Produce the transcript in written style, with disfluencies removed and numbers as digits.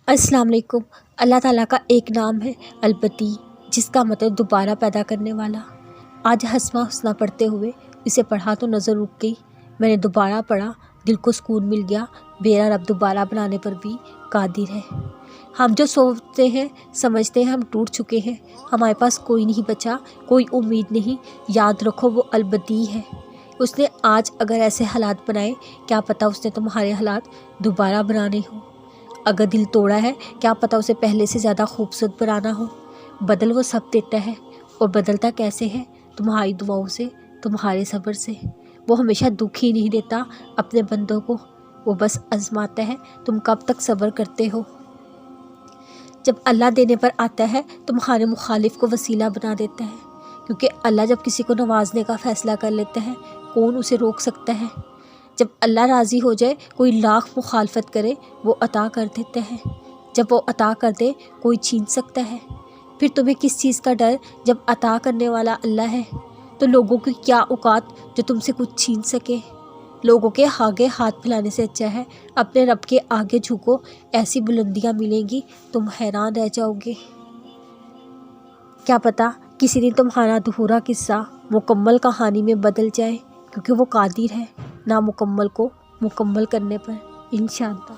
अस्सलाम वालेकुम। अल्लाह ताला का एक नाम है अलबदी, जिसका मतलब दोबारा पैदा करने वाला। आज हस्मा हुस्ना पढ़ते हुए इसे पढ़ा तो नज़र रुक गई। मैंने दोबारा पढ़ा, दिल को सुकून मिल गया। मेरा रब दोबारा बनाने पर भी कादिर है। हम जो सोचते हैं समझते हैं हम टूट चुके हैं, हमारे पास कोई नहीं बचा, कोई उम्मीद नहीं। याद रखो वो अलबदी है। उसने आज अगर ऐसे हालात बनाए, क्या पता उसने तुम्हारे हालात दोबारा बनाने हो। अगर दिल तोड़ा है, क्या पता उसे पहले से ज़्यादा खूबसूरत बनाना हो। बदल वो सब देता है, और बदलता कैसे है? तुम्हारी दुआओं से, तुम्हारे सब्र से। वो हमेशा दुख ही नहीं देता अपने बंदों को, वो बस आजमाता है तुम कब तक सब्र करते हो। जब अल्लाह देने पर आता है, तुम्हारे मुखालिफ को वसीला बना देता है, क्योंकि अल्लाह जब किसी को नवाजने का फ़ैसला कर लेता है, कौन उसे रोक सकता है। जब अल्लाह राज़ी हो जाए, कोई लाख मुखालफत करे, वो अता कर देता है। जब वो अता कर दे, कोई छीन सकता है। फिर तुम्हें किस चीज़ का डर, जब अता करने वाला अल्लाह है। तो लोगों की क्या औकात जो तुमसे कुछ छीन सके। लोगों के आगे हाथ फैलाने से अच्छा है अपने रब के आगे झुको। ऐसी बुलंदियाँ मिलेंगी, तुम हैरान रह जाओगे। क्या पता किसी दिन तुम्हारा अधूरा किस्सा मुकम्मल कहानी में बदल जाए, क्योंकि वो कादिर है नामुकम्मल को मुकम्मल करने पर इंशाअल्लाह।